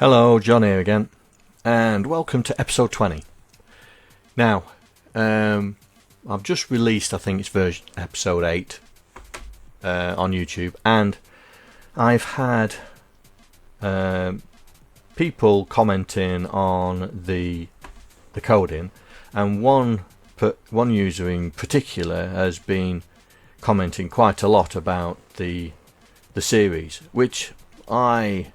Hello, John here again, and welcome to episode 20. Now, I've just released, I think it's episode 8 on YouTube, and I've had people commenting on the coding, and one user in particular has been commenting quite a lot about the series, which I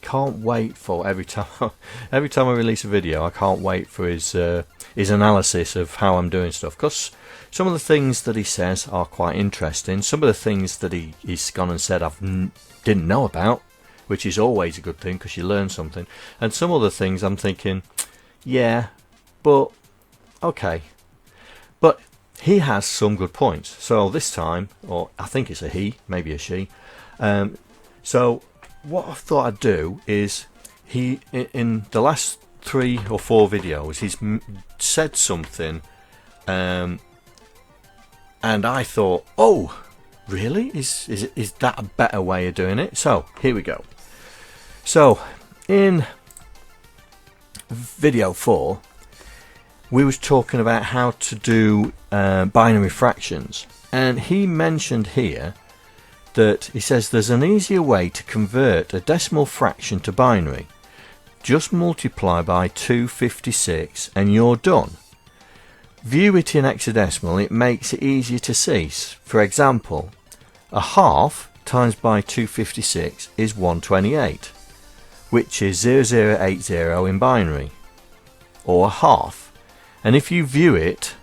can't wait for. Every time I release a video, I can't wait for his analysis of how I'm doing stuff, because some of the things that he says are quite interesting. Some of the things that he's gone and said didn't know about, which is always a good thing because you learn something, and some other things I'm thinking, yeah, but okay. But he has some good points. So this time, or I think it's a he, maybe a she, so what I thought I'd do is, he in the last 3 or 4 videos he's said something, and I thought, oh really, is that a better way of doing it? So here we go. So in video 4 we was talking about how to do binary fractions, and he mentioned here that he says there's an easier way to convert a decimal fraction to binary. Just multiply by 256 and you're done. View it in hexadecimal, it makes it easier to see. For example, a half times by 256 is 128, which is 0080 in binary, or a half. And if you view it,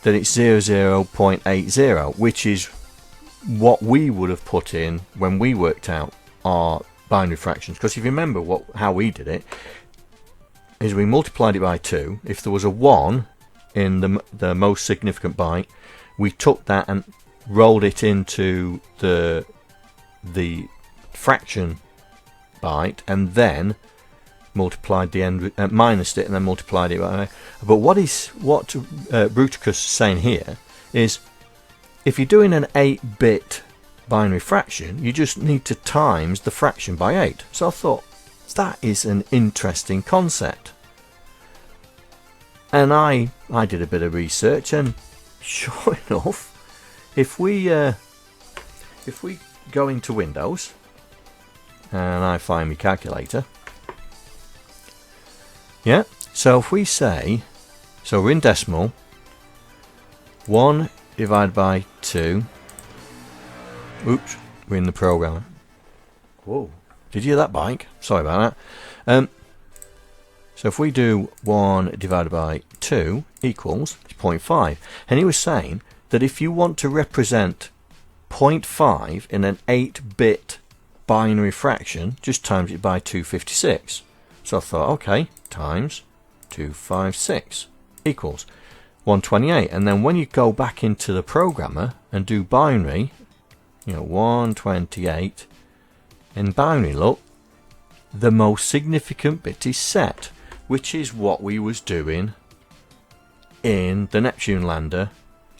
then it's 00.80, which is what we would have put in when we worked out our binary fractions. Because if you remember how we did it, is we multiplied it by 2. If there was a 1 in the most significant byte, we took that and rolled it into the fraction byte, and then multiplied the end, minused it, and then multiplied it by. But what Bruticus is saying here is, if you're doing an 8-bit binary fraction, you just need to times the fraction by 8. So I thought, that is an interesting concept. And I did a bit of research, and sure enough, if we go into Windows, and I find my calculator, yeah, so if we say, so we're in decimal, 1 divided by 2. Oops, we're in the programmer. Whoa, did you hear that bike? Sorry about that. So if we do 1 divided by 2 equals 0.5, and he was saying that if you want to represent 0.5 in an 8-bit binary fraction, just times it by 256. So I thought, okay, times 256 equals 128, and then when you go back into the programmer and do binary, 128 in binary, look, the most significant bit is set, which is what we was doing in the Neptune Lander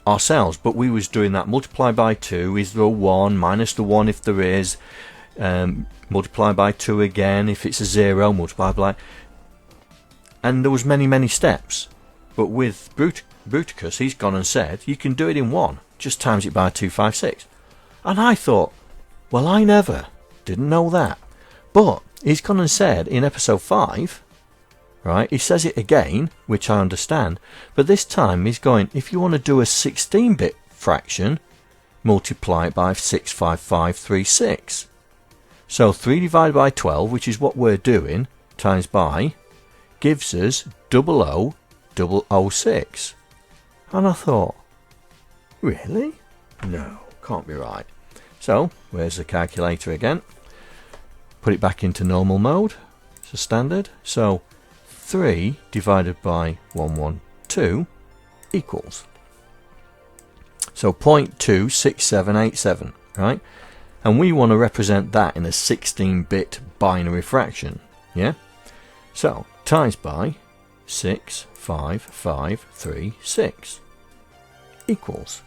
ourselves. But we was doing that multiply by 2, is there a 1, minus the 1 if there is, multiply by 2 again if it's a 0, multiply by, and there was many steps. But with Bruticus, he's gone and said you can do it in 1, just times it by 256. And I thought, well, I didn't know that. But he's gone and said in episode 5, right, he says it again, which I understand, but this time he's going, if you want to do a 16-bit fraction, multiply it by 65536. So 3 divided by 12, which is what we're doing, times by, gives us 00006. And I thought, really? No, can't be right. So, where's the calculator again? Put it back into normal mode, so standard. So, 3 divided by 112 equals. So 0.26787, right? and we want to represent that in a 16-bit binary fraction. Yeah, so times by 65536 equals,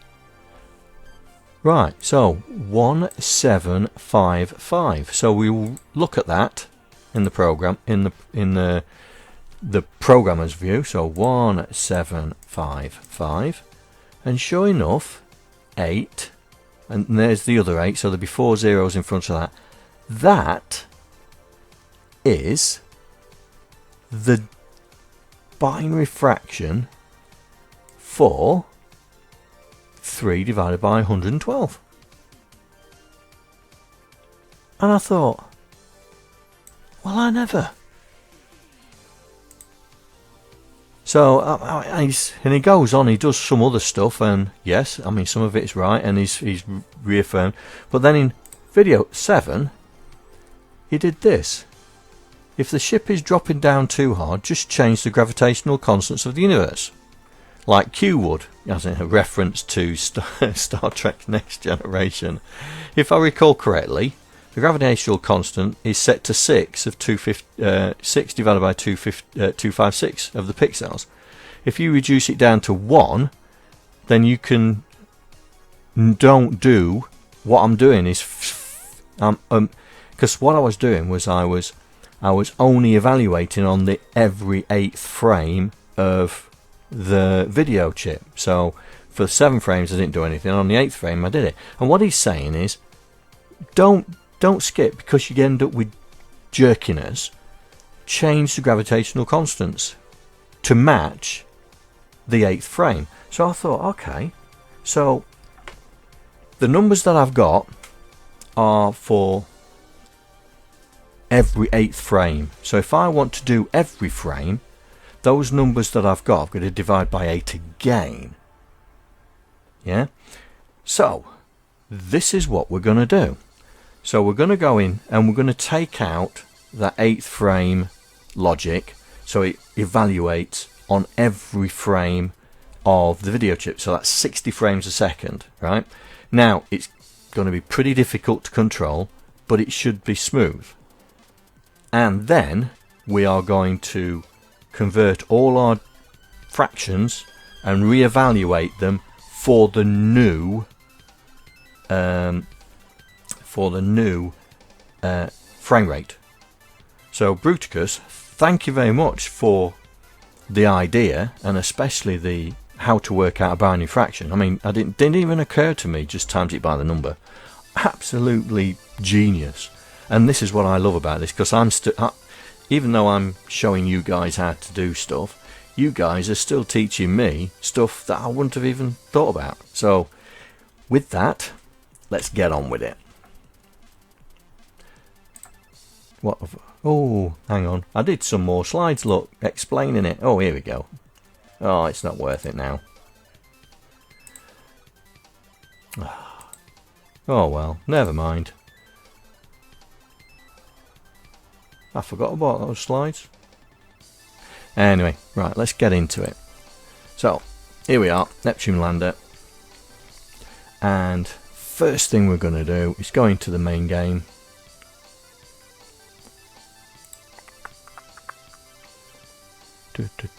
right, so 1755. So we will look at that in the program, in the programmer's view. So 1755, and sure enough, 8, and there's the other 8, so there'll be 4 zeros in front of that. That is the binary fraction for 3 divided by 112. And I thought, well, I never. So and he goes on, he does some other stuff, and yes, I mean, some of it is right, and he's reaffirmed. But then in video 7, he did this. If the ship is dropping down too hard, just change the gravitational constants of the universe, like Q would, as in a reference to Star Trek Next Generation. If I recall correctly, the gravitational constant is set to 6 divided by 256 of the pixels. If you reduce it down to 1, then you can don't do what I'm doing is because what I was doing was I was only evaluating on the every 8th frame of the video chip. So for 7 frames I didn't do anything, on the 8th frame I did it. And what he's saying is, don't skip, because you end up with jerkiness. Change the gravitational constants to match the 8th frame. So I thought, okay, so the numbers that I've got are for every 8th frame. So if I want to do every frame, those numbers that I've got to divide by 8 again. Yeah, so this is what we're going to do. So we're going to go in and we're going to take out that 8th frame logic, so it evaluates on every frame of the video chip. So that's 60 frames a second, right? Now it's going to be pretty difficult to control, but it should be smooth. And then we are going to convert all our fractions and reevaluate them for the new frame rate. So Bruticus, thank you very much for the idea, and especially the how to work out a binary fraction. I mean, didn't even occur to me, just times it by the number. Absolutely genius. And this is what I love about this, because even though I'm showing you guys how to do stuff, you guys are still teaching me stuff that I wouldn't have even thought about. So with that, let's get on with it. Oh, hang on. I did some more slides, look, explaining it. Oh, here we go. Oh, it's not worth it now. Oh, well, never mind. I forgot about those slides. Anyway, right, let's get into it. So, here we are, Neptune Lander. And first thing we're going to do is go into the main game.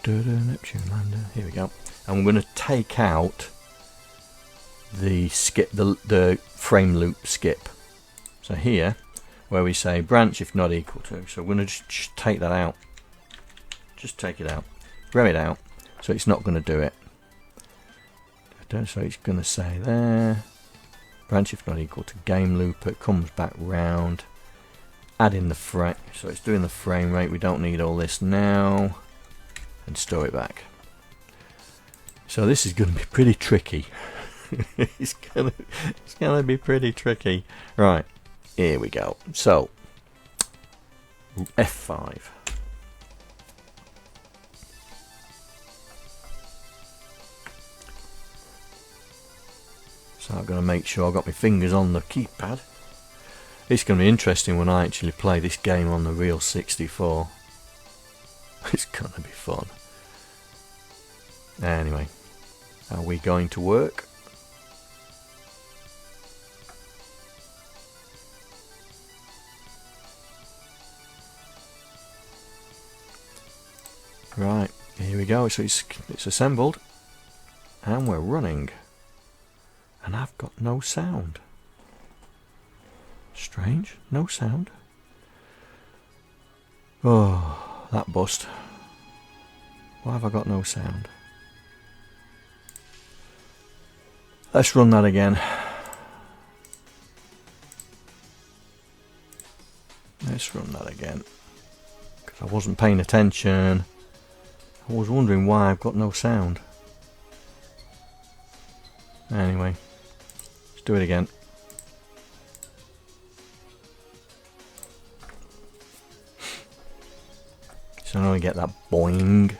Neptune Lander, here we go. And we're going to take out the skip, the frame loop skip. So here, where we say branch if not equal to, so we're going to just take that out. Just take it out, rev it out, so it's not going to do it. So it's going to say there, branch if not equal to game looper, comes back round, add in the frame, so it's doing the frame rate, we don't need all this now, and store it back. So this is going to be pretty tricky. it's going to be pretty tricky. Right, here we go. So F5. So I'm going to make sure I've got my fingers on the keypad. It's going to be interesting when I actually play this game on the real 64. It's going to be fun. Anyway, are we going to work? Right, here we go. So it's assembled, and we're running, and I've got no sound. Strange, no sound. Oh, that bust. Why have I got no sound? Let's run that again. Let's run that again. Because I wasn't paying attention. I was wondering why I've got no sound. Anyway, let's do it again. So I only get that boing.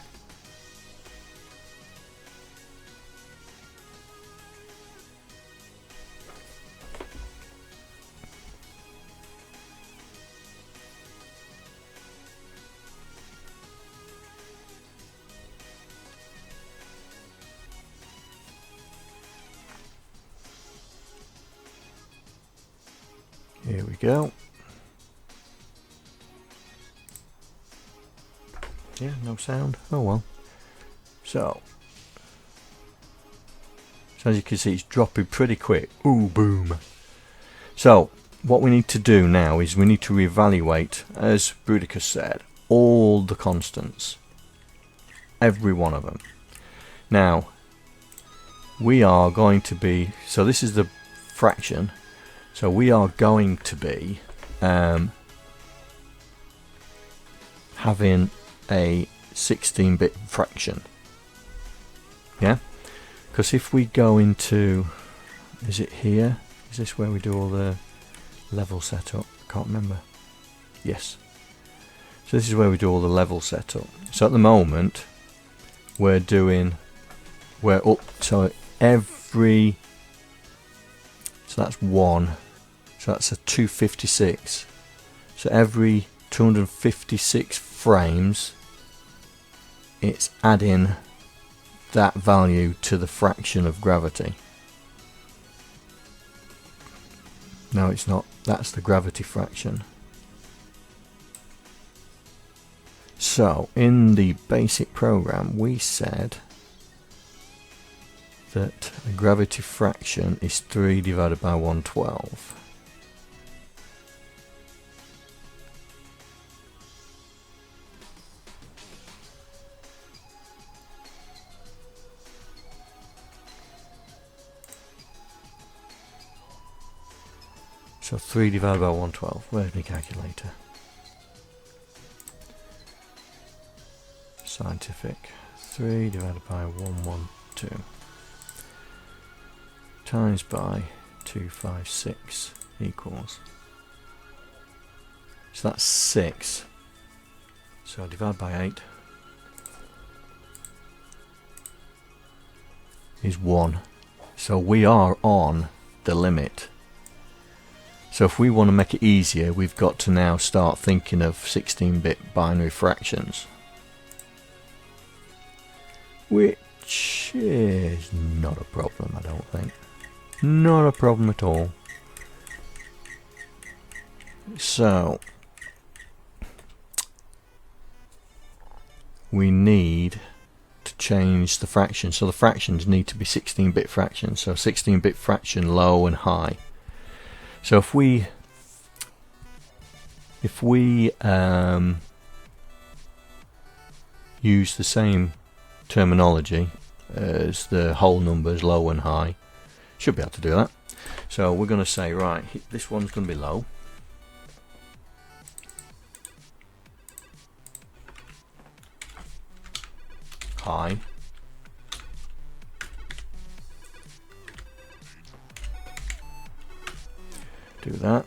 Here we go. Yeah, no sound. Oh well. So as you can see, it's dropping pretty quick. Ooh, boom. So what we need to do now is we need to reevaluate, as Bruticus said, all the constants. Every one of them. Now, we are going to be, so this is the fraction. So we are going to be having a 16-bit fraction. Yeah? Because if we go into, is it here? Is this where we do all the level setup? I can't remember. Yes. So this is where we do all the level setup. So at the moment, we're up, so every, so that's 1. So that's a 256. So every 256 frames, it's adding that value to the fraction of gravity. No, it's not. That's the gravity fraction. So in the basic program, we said that the gravity fraction is 3 divided by 112. So 3 divided by 112. Where's my calculator? Scientific. 3 divided by 112 times by 256 equals. So that's 6. So divide by 8 is 1. So we are on the limit. So if we want to make it easier, we've got to now start thinking of 16-bit binary fractions, which is not a problem, I don't think. Not a problem at all. So we need to change the fraction. So the fractions need to be 16-bit fractions. So 16-bit fraction low and high. So if we use the same terminology as the whole numbers, low and high, should be able to do that. So we're going to say, right, this one's going to be low. High. Do that,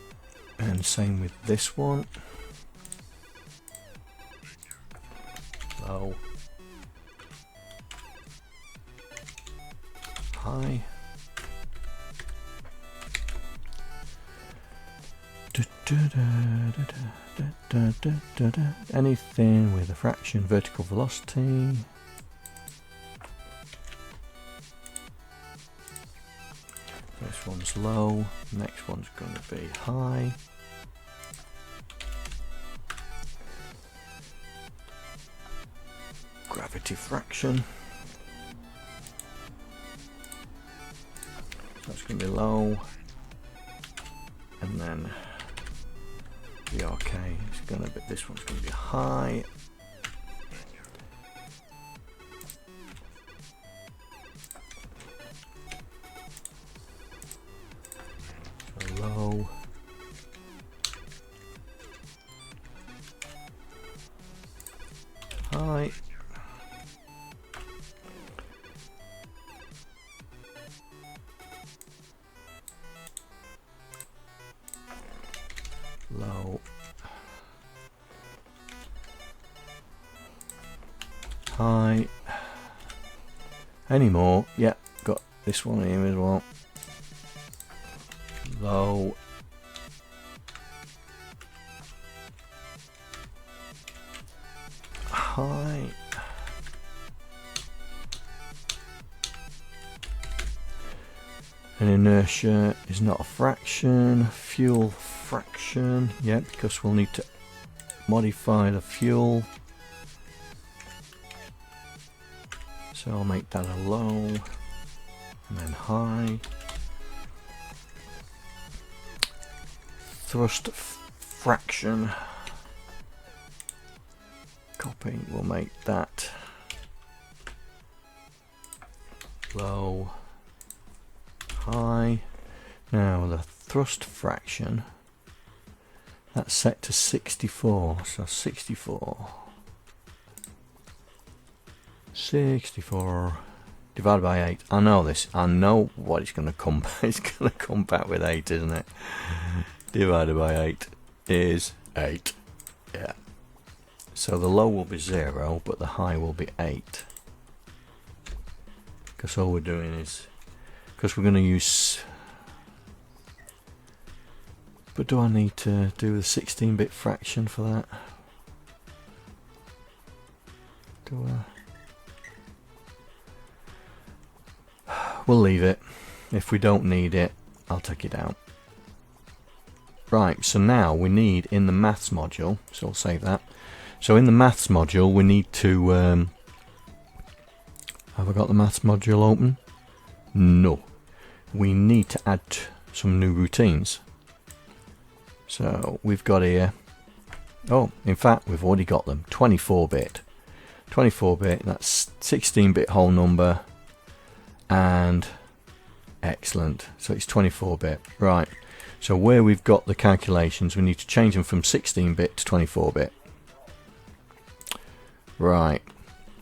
and same with this one. Low, high. Anything with a fraction vertical velocity. This one's low, next one's going to be high. gravity fraction. So that's going to be low, and then the RK is going to be, this one's going to be high. So low. High. Low. High. Any more? Yeah, got this one here as well. Low. High. And inertia is not a fraction. Fuel fraction. Yeah, because we'll need to modify the fuel. So I'll make that a low and then high. Thrust fraction. Copy, we'll make that low, high. Now the thrust fraction, that's set to 64, so 64 divided by 8. I know this, I know what it's going to come back. It's going to come back with 8, isn't it? Divided by 8 is 8. Yeah. So the low will be 0, but the high will be 8. Because all we're doing is, because we're going to use, but do I need to do the 16-bit fraction for that? Do I? We'll leave it. If we don't need it, I'll take it out. Right, so now we need in the maths module, so I'll save that. So in the maths module we need to, have I got the maths module open? No. We need to add some new routines. So we've got here, oh, in fact we've already got them, 24-bit. 24-bit, that's 16-bit whole number, and excellent, so it's 24-bit. Right, so where we've got the calculations, we need to change them from 16-bit to 24-bit. Right,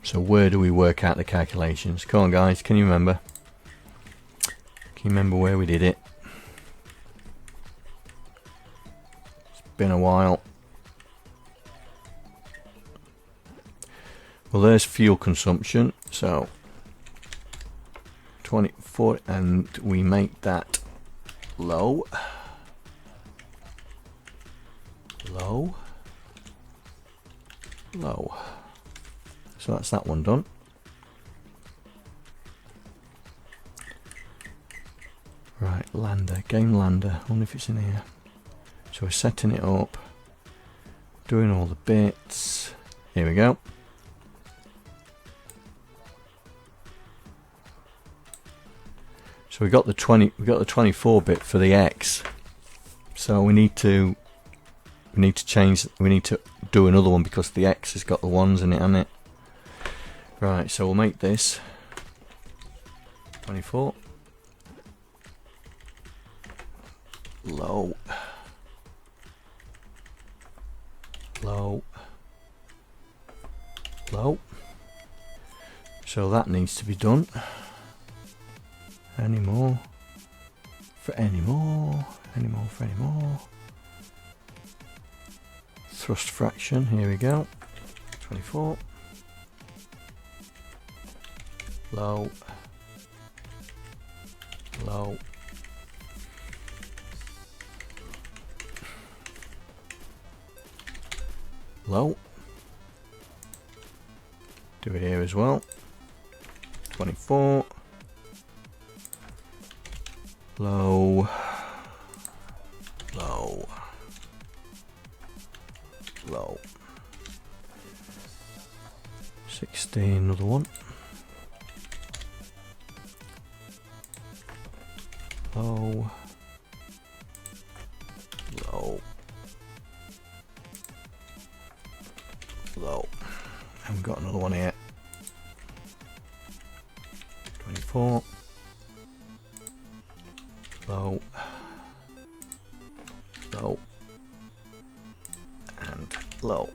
so where do we work out the calculations? Come on guys, can you remember? Can you remember where we did it? It's been a while. Well, there's fuel consumption, so 24, and we make that low. Low. Low. So that's that one done. Right, Lander, game Lander, I wonder if it's in here. So we're setting it up, doing all the bits. Here we go. So we got the 24-bit for the X. So we need to change, we need to do another one because the X has got the ones in it, hasn't it? Right, so we'll make this 24. Low. Low. Low. So that needs to be done. Any more? For any more? Any more for any more? Thrust fraction, here we go. 24. Low. Low. Low. Do it here as well. 24. Low. Low. Low. 16, another one. Low. Low. Low. And we've got another one here. 24. Low. Low. And low.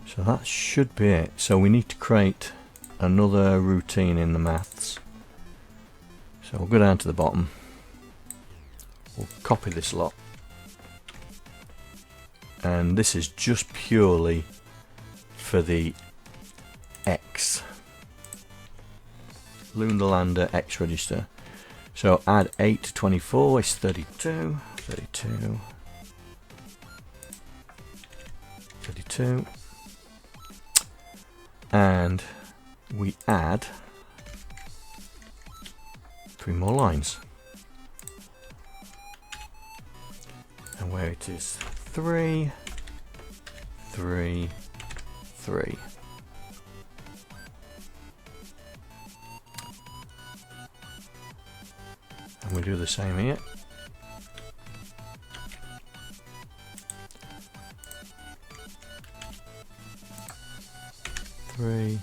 So that should be it. So we need to create another routine in the maths. So we'll go down to the bottom. We'll copy this lot. And this is just purely for the X. Lunar Lander X register. So add 8 to 24 is 32. 32. 32. And we add 3 more lines. And where it is 3, 3, 3. And we do the same here. Three,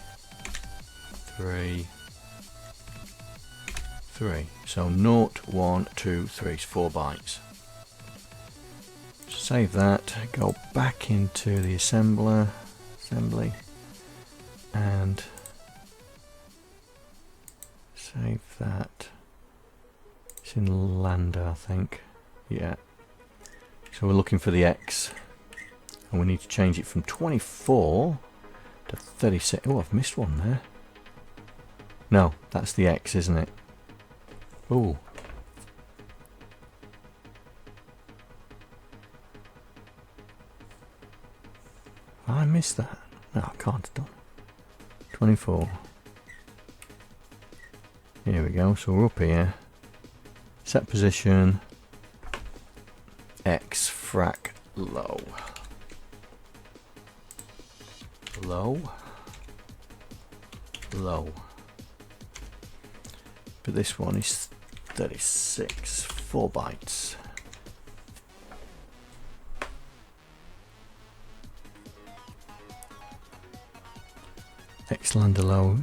3, 3. So 0, 1, 2, 3 is 4 bytes. Save that, go back into the assembly, and save that. It's in Lander, I think. Yeah. So we're looking for the X, and we need to change it from 24 to 36. Oh, I've missed one there. No, that's the X, isn't it? Oh. I missed that. No, I can't have done. 24. Here we go. So we're up here. Set position. X frac low. Low. Low. But this one is 36. 4 bytes. X Lander low.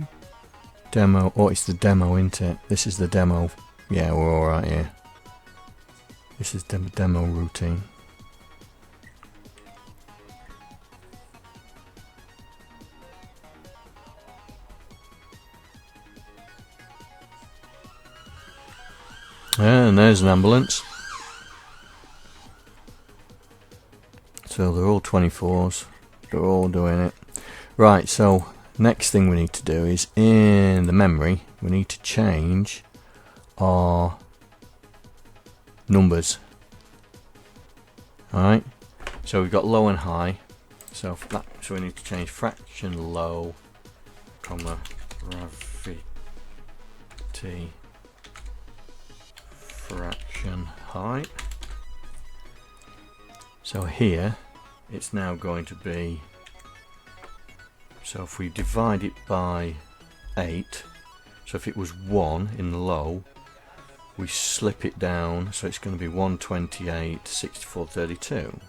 Demo. Oh, it's the demo, isn't it? This is the demo. Yeah, we're alright here. This is the demo routine. And there's an ambulance. So they're all 24s. They're all doing it. Right, so next thing we need to do is in the memory, we need to change our numbers. Alright, so we've got low and high. So for that, so we need to change fraction low, comma, gravity, fraction high. So here it's now going to be, so if we divide it by 8, so if it was 1 in the low, we slip it down, so it's going to be 128, 64, 32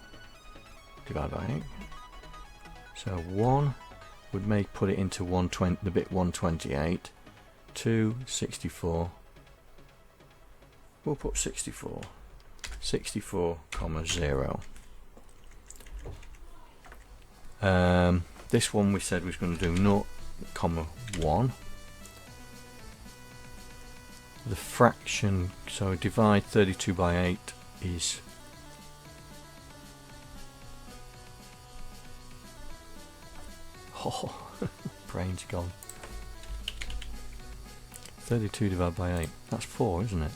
divided by 8. So 1 would put it into 120, the bit 128, 2, 64. We'll put 64. 64, comma 0. This one we said we was going to do 0, comma 1. The fraction, so divide 32 by 8 is oh, brain's gone. 32 divided by 8, that's 4, isn't it?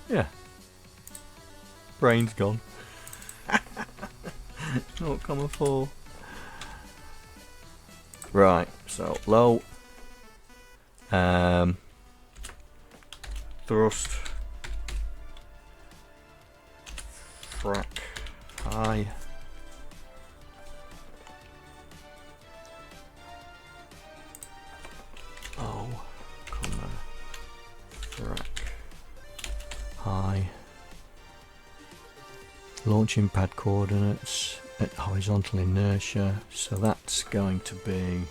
Yeah. Brain's gone. 0,4. Right, so low. thrust, frac high, frac high, launching pad coordinates at horizontal inertia, so that's going to be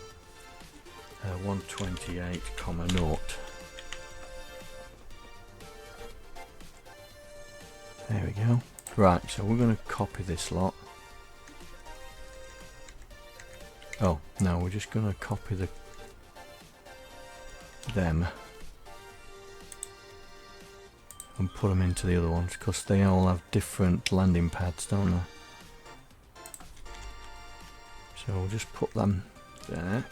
128,0. There we go. Right, so we're going to copy this lot. Oh no, we're just going to copy them and put them into the other ones because they all have different landing pads, don't they? So we'll just put them there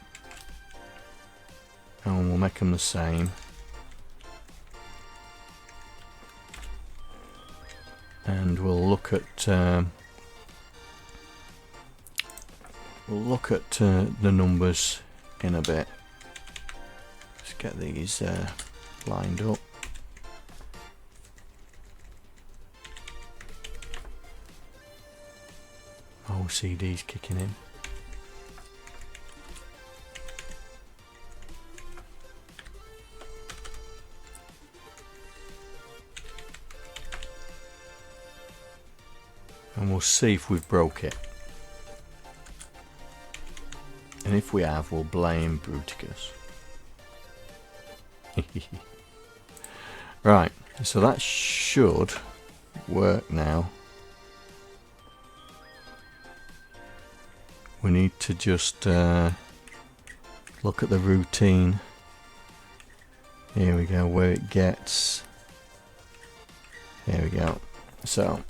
and we'll make them the same. And we'll look at the numbers in a bit. Let's get these lined up. OCD's kicking in. And we'll see if we've broke it. And if we have, we'll blame Bruticus. Right, so that should work now. We need to just look at the routine. Here we go, where it gets. Here we go. So,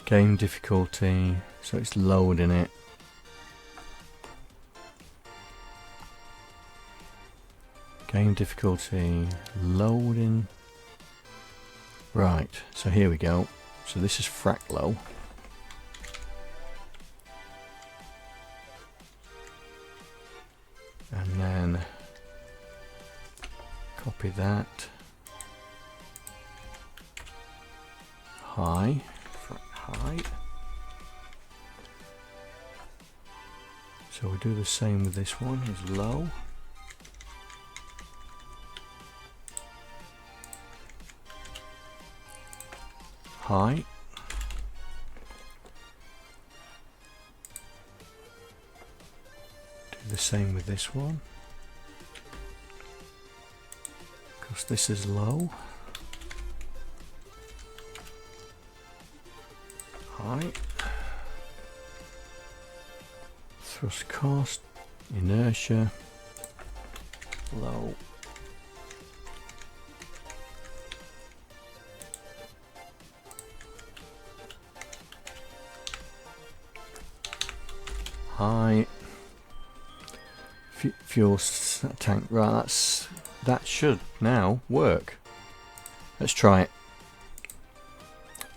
game difficulty, so it's loading it. Game difficulty, loading. Right, so here we go. So this is frac low. And then copy that. High. High. So we do the same with this one, is low. High. Do the same with this one. Because this is low. High. Thrust cost, inertia, low. High. Fuel tank, right, that should now work. Let's try it.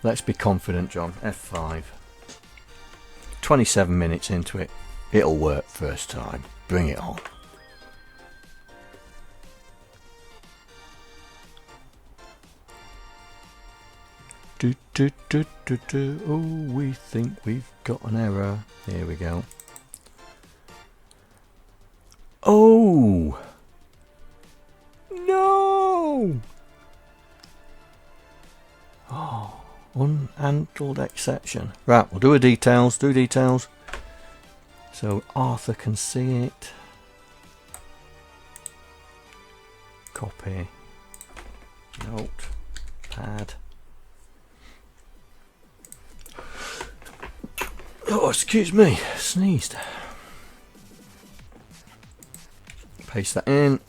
Let's be confident, John. F5. 27 minutes into it. It'll work first time. Bring it on. Do, do, do, do, do. Oh, we think we've got an error. Here we go. Oh! No! Oh, unhandled exception. Right, we'll do a details. Do details. So Arthur can see it. Copy. Note. Pad. Oh, excuse me. Sneezed. Paste that in.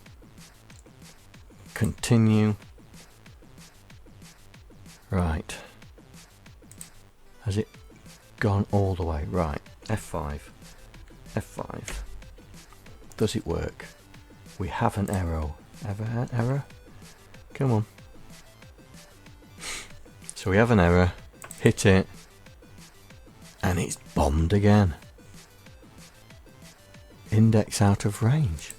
Continue. Right. Has it gone all the way? Right. F5. F5. Does it work? We have an error. Ever had error? Come on. So we have an error. Hit it. And it's bombed again. Index out of range.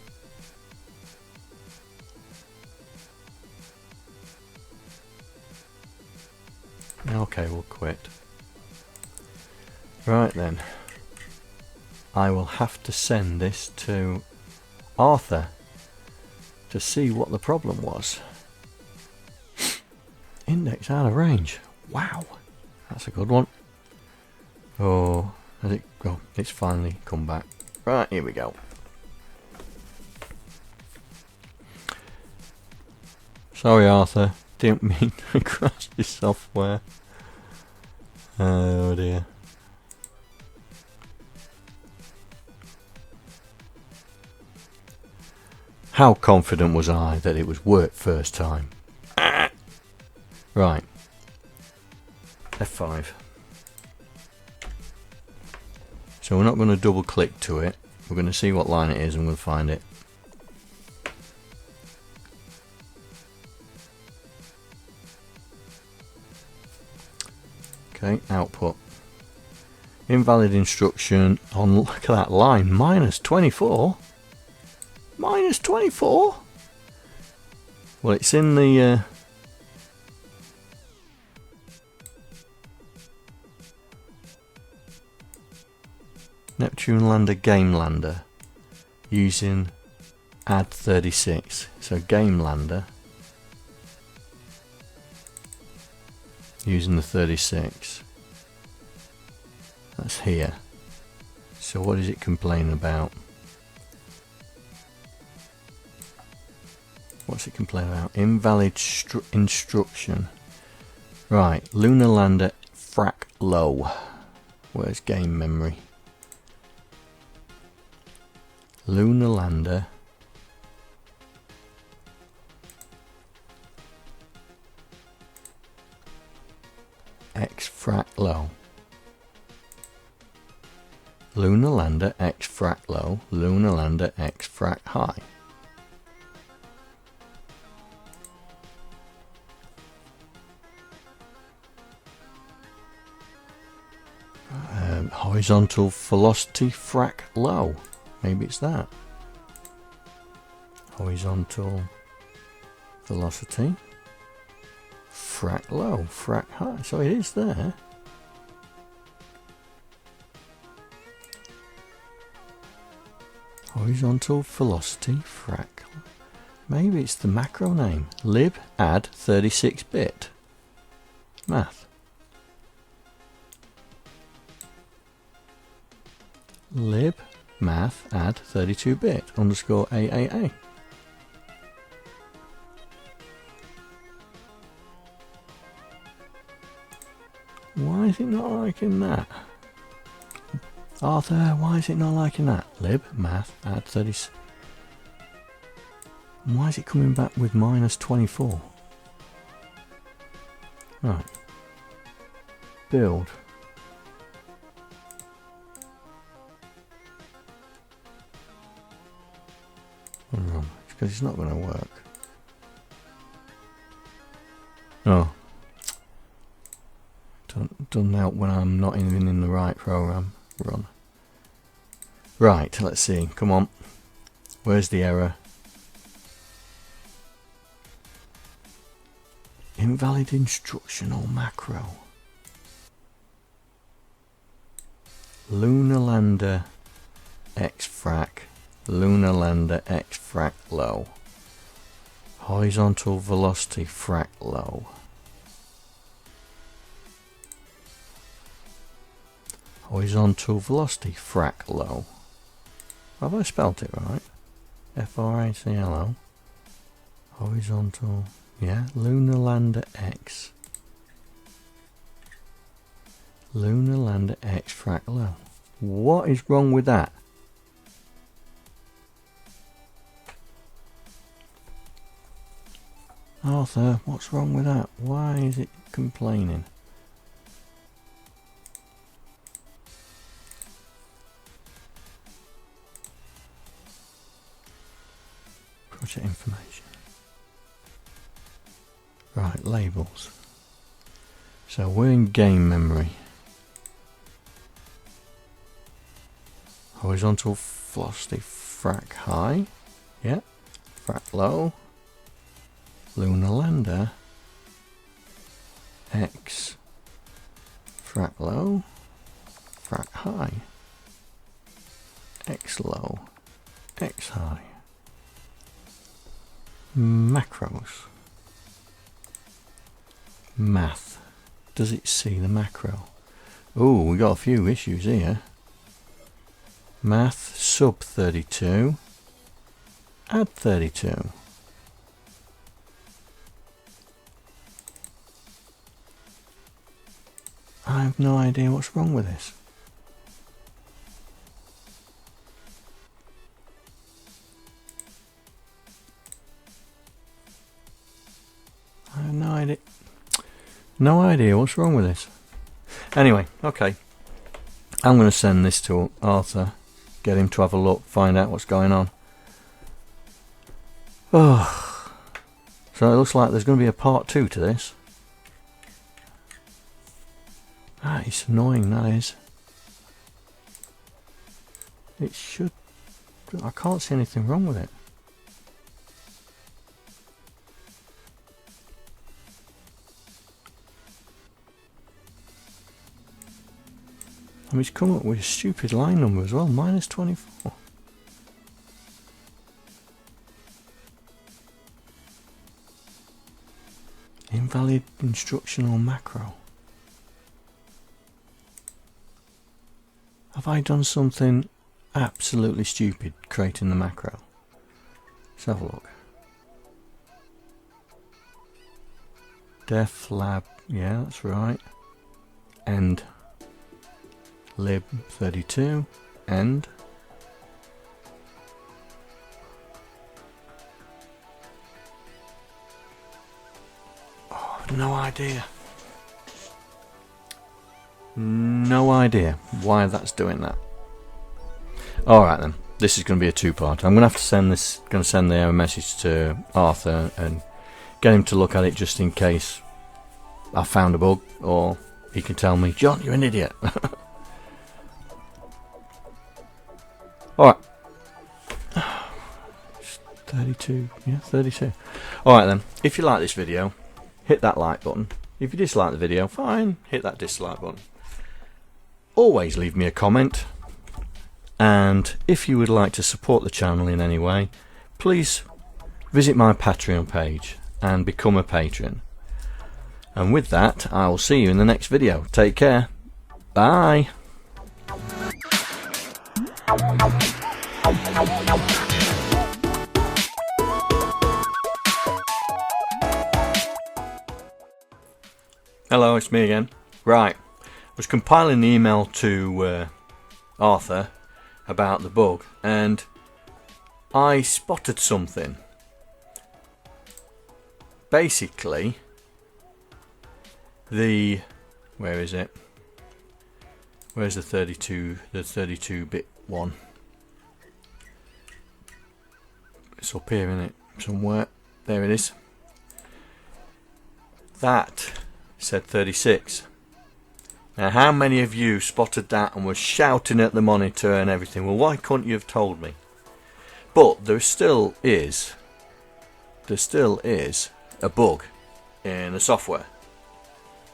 Okay, we'll quit. Right then. I will have to send this to Arthur to see what the problem was. Index out of range. Wow. That's a good one. Oh, has it? Oh, it's finally come back. Right, here we go. Sorry, Arthur. Didn't mean to crash this software. Oh dear. How confident was I that it was work first time? Right. F5. So we're not going to double click to it. We're going to see what line it is and we'll find it. Okay, output. Invalid instruction on, look at that line, -24. -24? Well, it's in the Neptune Lander Game Lander using add 36. So Game Lander using the 36. That's here. So what is it complaining about? What's it complaining about? Invalid instruction. Right, Lunar Lander frac low. Where's game memory? Lunar Lander X frac low. Lunar Lander X frac low. Lunar Lander X frac high. Horizontal velocity frac low. Maybe it's that. Horizontal velocity frac low, frac high. So it is there. Horizontal velocity frac. Maybe it's the macro name. Lib add 36-bit. Math. Lib math add 32-bit underscore AAA. Why is it not liking that? Arthur, why is it not liking that? Lib math add 30. Why is it coming back with -24? Right. Build. It's because it's not going to work. Oh. Doesn't help when I'm not even in the right program. Run. Right, let's see. Come on. Where's the error? Invalid instructional macro. Lunar Lander X frac. Lunar Lander X frac low. Horizontal velocity frac low. Horizontal velocity frac low. Have I spelt it right? F-R-A-C-L-O. Horizontal. Yeah. Lunar Lander X. Lunar Lander X frac low. What is wrong with that? Arthur, what's wrong with that? Why is it complaining? Project information. Right, labels. So we're in game memory. Horizontal velocity frac high. Yeah. Frac low. Lunar Lander X frac low, frac high, X low, X high, macros, math. Does it see the macro? Oh, we got a few issues here. Math sub 32, add 32. I have no idea what's wrong with this. I have no idea. No idea what's wrong with this. Anyway, okay. I'm going to send this to Arthur. Get him to have a look, find out what's going on. Oh. So it looks like there's going to be a part 2 to this. Ah, it's annoying, that is. It should... I can't see anything wrong with it. I mean, it's come up with a stupid line number as well, minus 24. Invalid instructional macro. Have I done something absolutely stupid creating the macro? Let's have a look. Def lab, yeah, that's right. End. Lib 32, end. Oh, no idea. No idea why that's doing that. Alright then, this is going to be a two-part. I'm going to have to send this, going to send the message to Arthur and get him to look at it just in case I found a bug, or he can tell me, John, you're an idiot. Alright. 32, yeah, 32. Alright then, if you like this video, hit that like button. If you dislike the video, fine, hit that dislike button. Always leave me a comment. And if you would like to support the channel in any way, please visit my Patreon page and become a patron. And with that, I will see you in the next video. Take care. Bye. Hello, it's me again. Right, I was compiling the email to Arthur about the bug, and I spotted something. Basically, where is it? Where's the 32-bit one? It's up here, isn't it? Somewhere. There it is. That said 36. Now, how many of you spotted that and were shouting at the monitor and everything? Well, why couldn't you have told me? But there still is a bug in the software.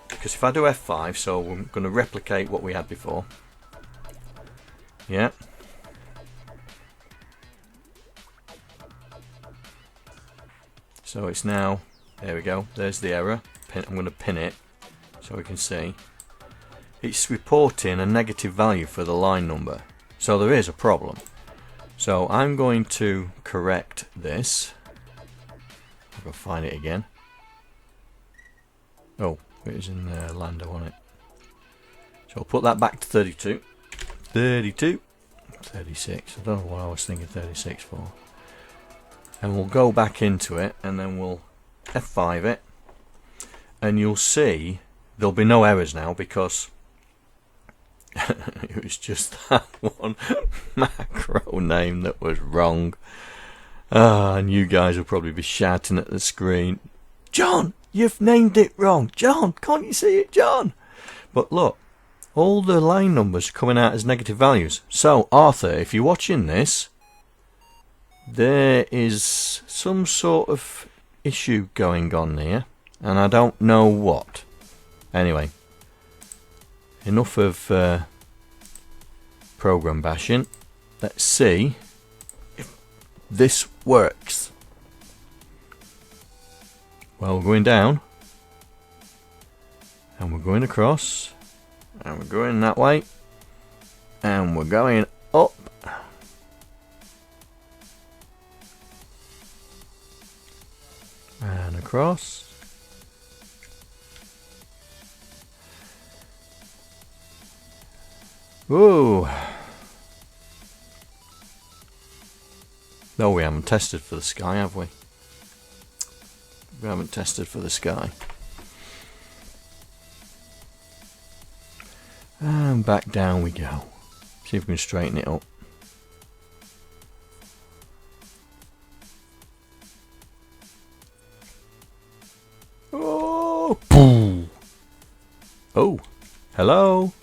Because if I do F5, so I'm going to replicate what we had before. Yeah. So it's now, there we go, there's the error. I'm going to pin it so we can see. It's reporting a negative value for the line number. So there is a problem. So I'm going to correct this. I'll go find it again. Oh, it was in the Lander, wasn't it? So I'll put that back to 32. 32. 36. I don't know what I was thinking 36 for. And we'll go back into it and then we'll F5 it. And you'll see there'll be no errors now because it was just that one macro name that was wrong. And you guys will probably be shouting at the screen, John, you've named it wrong. John, can't you see it, John? But look, all the line numbers are coming out as negative values. So, Arthur, if you're watching this, there is some sort of issue going on here. And I don't know what. Anyway, enough of program bashing. Let's see if this works. Well, we're going down, and we're going across, and we're going that way, and we're going up. And across. Whoa. No, we haven't tested for the sky, have we? We haven't tested for the sky. And back down we go. See if we can straighten it up. Oh, boom. Oh, hello.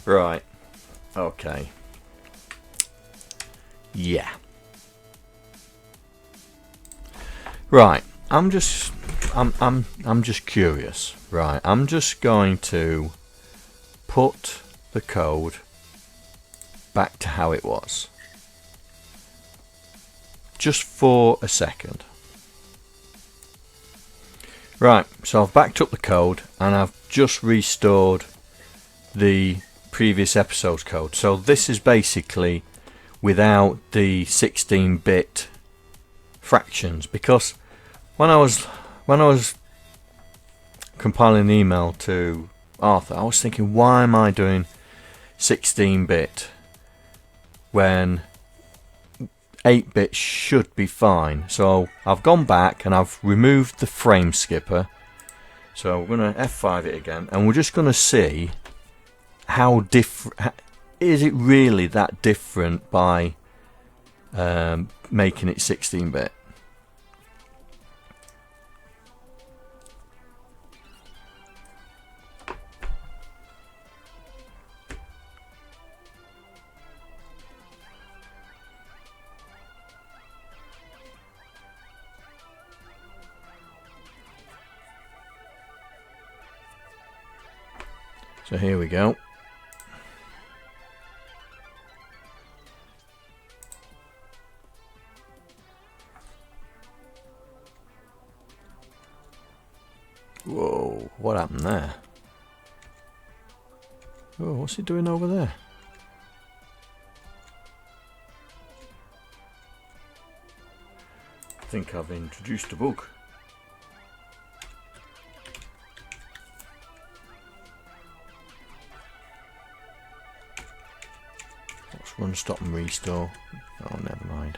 Right. Okay. Yeah. Right. I'm just curious. Right. I'm just going to put the code back to how it was. Just for a second. Right, so I've backed up the code and I've just restored the previous episode's code. So this is basically without the 16-bit fractions, because when I was compiling the email to Arthur, I was thinking, why am I doing 16-bit when 8-bit should be fine? So I've gone back and I've removed the frame skipper. So we're going to F5 it again, and we're just going to see how different is it really that different by making it 16-bit. So here we go. Whoa, what happened there? Oh, what's he doing over there? I think I've introduced a bug. Run, stop and restore. Oh, never mind.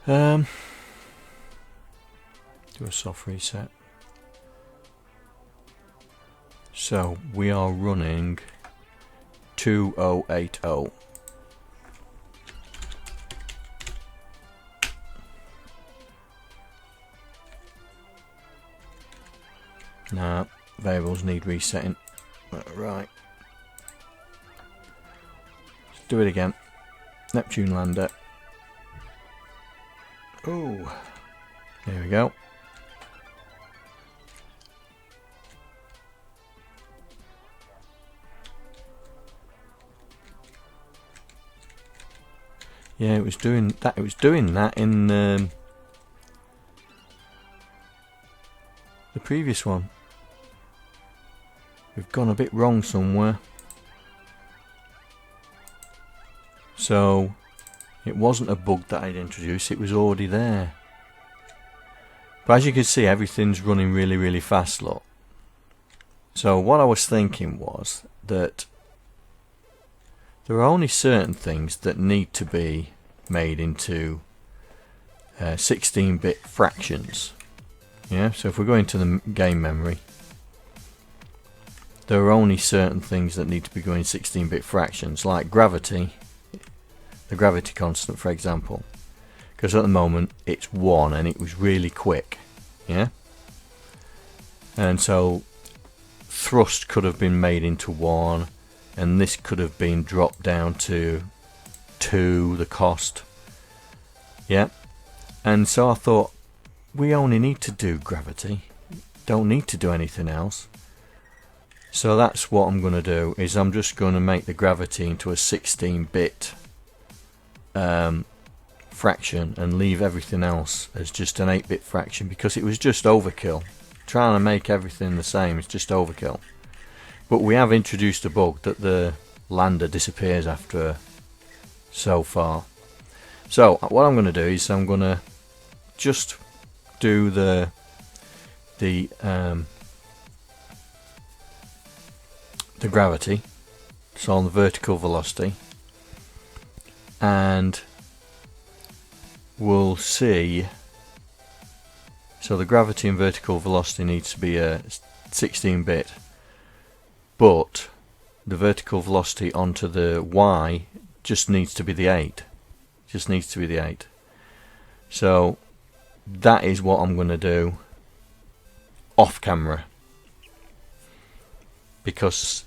Do a soft reset. So we are running 2080. Nah, variables need resetting. Right. Do it again. Neptune Lander. Oh, there we go. Yeah, it was doing that. It was doing that in the previous one. We've gone a bit wrong somewhere. So it wasn't a bug that I'd introduced, it was already there. But as you can see, everything's running really, really fast, look. So what I was thinking was that there are only certain things that need to be made into 16-bit fractions. Yeah, so if we go into the game memory, there are only certain things that need to be going 16-bit fractions, like gravity. The gravity constant, for example, because at the moment it's 1 and it was really quick, yeah, and so thrust could have been made into 1 and this could have been dropped down to 2, the cost, yeah. And so I thought, we only need to do gravity, don't need to do anything else. So that's what I'm going to do, is I'm just going to make the gravity into a 16-bit fraction and leave everything else as just an 8-bit fraction, because it was just overkill. Trying to make everything the same is just overkill. But we have introduced a bug that the lander disappears after so far. So what I'm going to do is I'm going to just do the gravity, so on the vertical velocity, and we'll see. So the gravity and vertical velocity needs to be a 16-bit, but the vertical velocity onto the y just needs to be the 8. Just needs to be the 8. So that is what I'm going to do off camera, because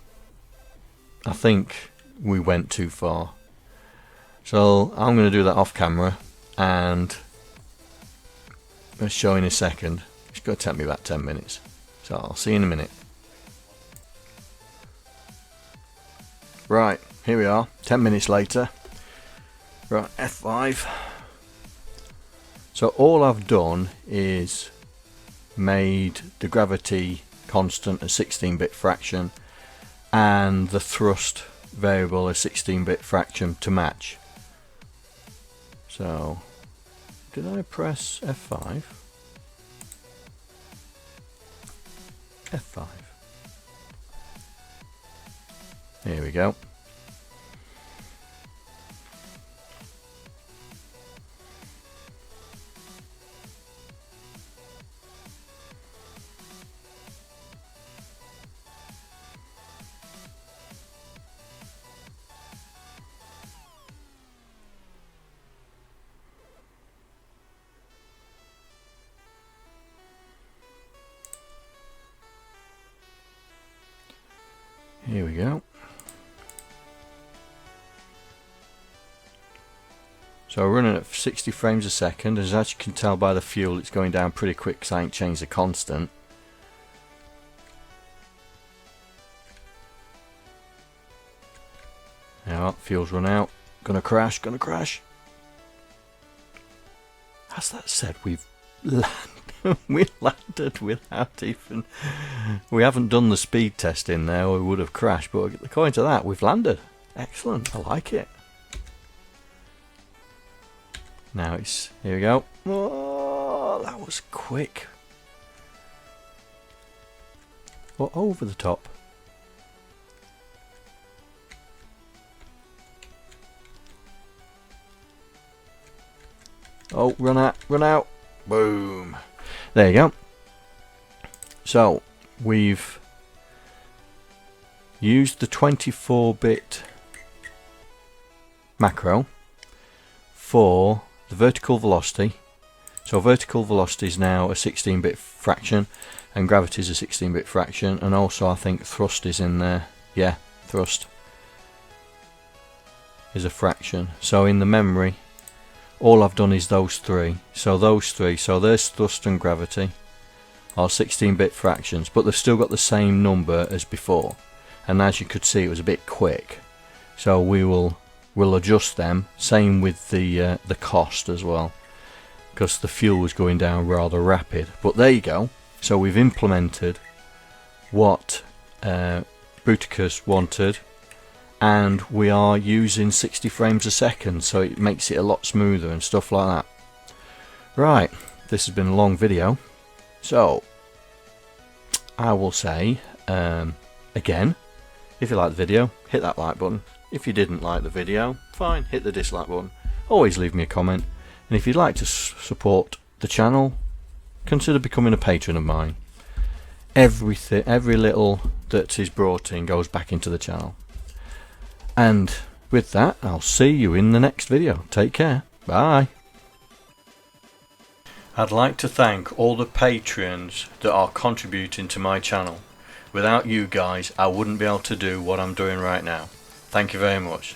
I think we went too far. So I'm going to do that off camera, and I'll show you in a second. It's going to take me about 10 minutes. So I'll see you in a minute. Right, here we are, 10 minutes later. Right, F5. So all I've done is made the gravity constant a 16-bit fraction and the thrust variable a 16-bit fraction to match. So did I press F5? F5. Here we go. Here we go. So we're running at 60 frames a second. As you can tell by the fuel, it's going down pretty quick because I ain't changed the constant. Now fuel's run out. Gonna crash, gonna crash. As that said, we landed without even... We haven't done the speed test in there, or we would have crashed, but according to that, we've landed. Excellent, I like it. Now it's... Here we go. Oh, that was quick. Well, over the top. Oh, run out, run out. Boom. There you go. So, we've used the 24-bit macro for the vertical velocity. So vertical velocity is now a 16-bit fraction, and gravity is a 16-bit fraction, and also I think thrust is in there. Yeah, thrust is a fraction. So in the memory, all I've done is those three. So those three, so there's thrust and gravity, are 16-bit fractions, but they've still got the same number as before. And as you could see, it was a bit quick. So we'll adjust them. Same with the cost as well, because the fuel was going down rather rapid. But there you go. So we've implemented what Bruticus wanted, and we are using 60 frames a second, so it makes it a lot smoother and stuff like that. Right, this has been a long video, so I will say again, if you like the video, hit that like button. If you didn't like the video, fine, hit the dislike button. Always leave me a comment, and if you'd like to support the channel, consider becoming a patron of mine. Every little that is brought in goes back into the channel. And with that, I'll see you in the next video. Take care. Bye. I'd like to thank all the patrons that are contributing to my channel. Without you guys, I wouldn't be able to do what I'm doing right now. Thank you very much.